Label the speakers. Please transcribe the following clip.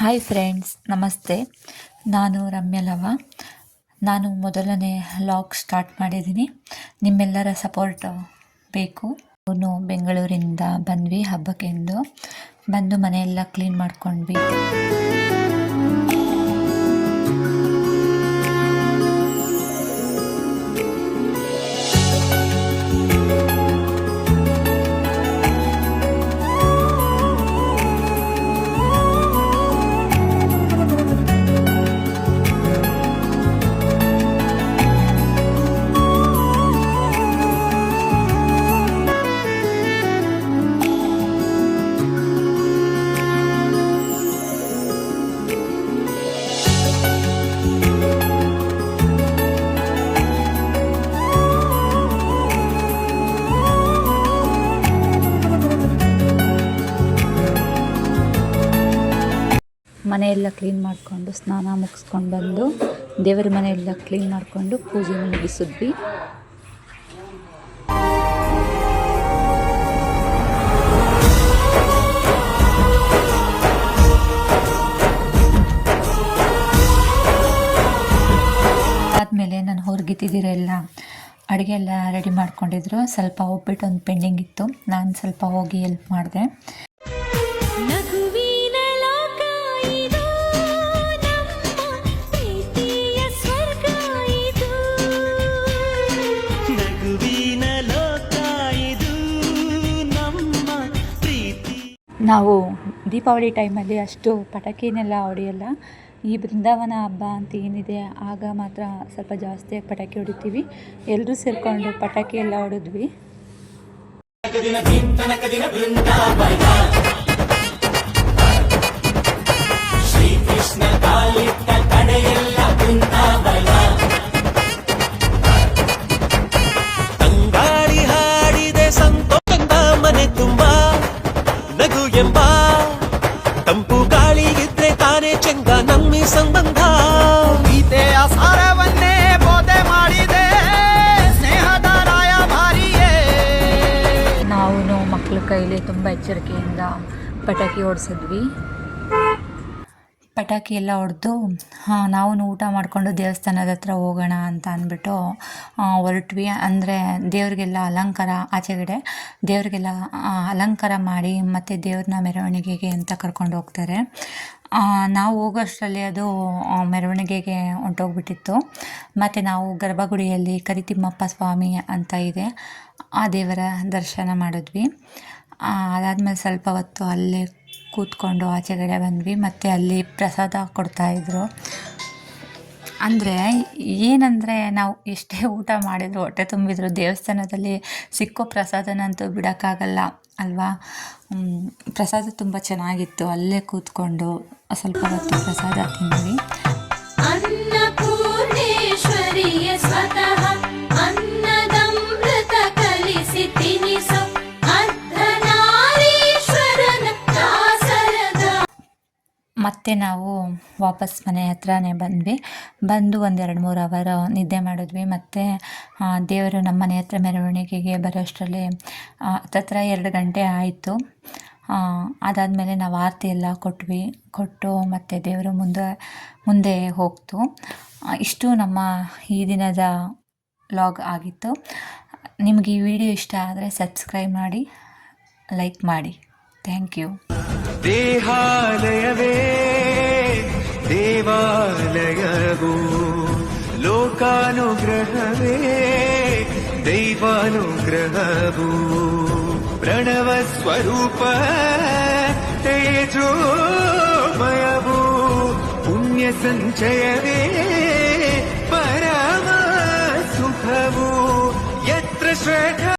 Speaker 1: Hi friends, ನಮಸ್ತೆ. ನಾನು ರಮ್ಯಲವ. ನಾನು ಮೊದಲನೇ ವ್ಲಾಗ್ ಸ್ಟಾರ್ಟ್ ಮಾಡಿದ್ದೀನಿ. ನಿಮ್ಮೆಲ್ಲರ ಸಪೋರ್ಟ್ ಬೇಕು. ನಾವು ಬೆಂಗಳೂರಿಂದ ಬಂದ್ವಿ ಹಬ್ಬಕ್ಕೆಂದು. ಬಂದು ಮನೆಯೆಲ್ಲ ಕ್ಲೀನ್ ಮಾಡ್ಕೊಂಡ್ವಿ. ಮನೆಯೆಲ್ಲ ಕ್ಲೀನ್ ಮಾಡಿಕೊಂಡು ಸ್ನಾನ ಮುಗಿಸ್ಕೊಂಡು ಬಂದು ದೇವರ ಮನೆಯೆಲ್ಲ ಕ್ಲೀನ್ ಮಾಡಿಕೊಂಡು ಪೂಜೆ ಮುಗಿಸಿದ್ವಿ. ಆದಮೇಲೆ ನಾನು ಹೊರಗಿತ್ತಿದ್ದೀರೆಲ್ಲ ಅಡುಗೆ ಎಲ್ಲ ರೆಡಿ ಮಾಡ್ಕೊಂಡಿದ್ರು. ಸ್ವಲ್ಪ ಒಬ್ಬಿಟ್ಟು ಒಂದು ಪೆಂಡಿಂಗ್ ಇತ್ತು. ನಾನು ಸ್ವಲ್ಪ ಹೋಗಿ ಹೆಲ್ಪ್ ಮಾಡಿದೆ. ನಾವು ದೀಪಾವಳಿ ಟೈಮಲ್ಲಿ ಅಷ್ಟು ಪಟಾಕಿನೆಲ್ಲ ಹೊಡೆಯಲ್ಲ. ಈ ಬೃಂದಾವನ ಹಬ್ಬ ಅಂತ ಏನಿದೆ ಆಗ ಮಾತ್ರ ಸ್ವಲ್ಪ ಜಾಸ್ತಿಯಾಗಿ ಪಟಾಕಿ ಹೊಡಿತೀವಿ. ಎಲ್ಲರೂ ಸೇರಿಕೊಂಡು ಪಟಾಕಿ ಎಲ್ಲ ಹೊಡೆದ್ವಿ.
Speaker 2: ತಂಪು ಗಾಳಿ ಇದ್ರೆ ತಾನೇ ಚೆಂದ ನಮ್ಮಿ ಸಂಬಂಧ. ಗೀತೆಯ ಸಾರವನ್ನೇ ಬೋಧೆ ಮಾಡಿದೆ ಸ್ನೇಹದ ರಾಯಭಾರಿಯೇ.
Speaker 1: ನಾವು ಮಕ್ಕಳ ಕೈಲಿ ತುಂಬ ಎಚ್ಚರಿಕೆಯಿಂದ ಪಟಾಕಿ ಹೊಡ್ಸಿದ್ವಿ. ಪಟಾಕಿ ಎಲ್ಲ ಹೊಡೆದು ನಾವು ಊಟ ಮಾಡಿಕೊಂಡು ದೇವಸ್ಥಾನದ ಹತ್ರ ಹೋಗೋಣ ಅಂತ ಅಂದ್ಬಿಟ್ಟು ಹೊರಟ್ವಿ. ಅಂದರೆ ದೇವ್ರಿಗೆಲ್ಲ ಅಲಂಕಾರ, ಆಚೆಗಡೆ ದೇವ್ರಿಗೆಲ್ಲ ಅಲಂಕಾರ ಮಾಡಿ ಮತ್ತು ದೇವ್ರನ್ನ ಮೆರವಣಿಗೆಗೆ ಅಂತ ಕರ್ಕೊಂಡು ಹೋಗ್ತಾರೆ. ನಾವು ಹೋಗೋಷ್ಟರಲ್ಲಿ ಅದು ಮೆರವಣಿಗೆಗೆ ಹೊಂಟೋಗ್ಬಿಟ್ಟಿತ್ತು. ಮತ್ತು ನಾವು ಗರ್ಭಗುಡಿಯಲ್ಲಿ ಕರಿತಿಮ್ಮಪ್ಪ ಸ್ವಾಮಿ ಅಂತ ಇದೆ, ಆ ದೇವರ ದರ್ಶನ ಮಾಡಿದ್ವಿ. ಅದಾದಮೇಲೆ ಸ್ವಲ್ಪ ಹೊತ್ತು ಅಲ್ಲೇ ಕೂತ್ಕೊಂಡು ಆಚೆಗಡೆ ಬಂದ್ವಿ. ಮತ್ತು ಅಲ್ಲಿ ಪ್ರಸಾದ ಕೊಡ್ತಾಯಿದ್ರು. ಅಂದರೆ ಏನಂದರೆ ನಾವು ಎಷ್ಟೇ ಊಟ ಮಾಡಿದ್ರು, ಹೊಟ್ಟೆ ತುಂಬಿದ್ರು, ದೇವಸ್ಥಾನದಲ್ಲಿ ಸಿಕ್ಕೋ ಪ್ರಸಾದನಂತೂ ಬಿಡೋಕ್ಕಾಗಲ್ಲ ಅಲ್ವಾ. ಪ್ರಸಾದ ತುಂಬ ಚೆನ್ನಾಗಿತ್ತು. ಅಲ್ಲೇ ಕೂತ್ಕೊಂಡು ಸ್ವಲ್ಪ ಹೊತ್ತು ಪ್ರಸಾದ ತಿಂದ್ವಿ. ಮತ್ತು ನಾವು ವಾಪಸ್ ಮನೆ ಹತ್ರನೇ ಬಂದು ಒಂದು 2-3 ಅವರ್ ನಿದ್ದೆ ಮಾಡಿದ್ವಿ. ಮತ್ತು ದೇವರು ನಮ್ಮ ಮನೆ ಹತ್ರ ಮೆರವಣಿಗೆಗೆ ಬರೋಷ್ಟರಲ್ಲಿ ಹತ್ತತ್ರ 2 ಗಂಟೆ ಆಯಿತು. ಅದಾದಮೇಲೆ ನಾವು ಆರತಿ ಎಲ್ಲ ಕೊಟ್ಟು ಮತ್ತು ದೇವರು ಮುಂದೆ ಹೋಗ್ತು. ಇಷ್ಟು ನಮ್ಮ ಈ ದಿನದ ವ್ಲಾಗ್ ಆಗಿತ್ತು. ನಿಮಗೆ ಈ ವಿಡಿಯೋ ಇಷ್ಟ ಆದರೆ ಸಬ್ಸ್ಕ್ರೈಬ್ ಮಾಡಿ, ಲೈಕ್ ಮಾಡಿ. Thank you.
Speaker 2: ದೇಹಾಲಯವೇ ದೇವಾಲಯವು, ಲೋಕಾನುಗ್ರಹವೇ ದೈವಾನುಗ್ರಹವು, ಪ್ರಣವ ಸ್ವರೂಪ ತೇಜೋಮಯವು, ಪುಣ್ಯ ಸಂಚಯವೇ ಪರಮ ಸುಖವು, ಯತ್ರ ಶ್ರದ್ಧಾ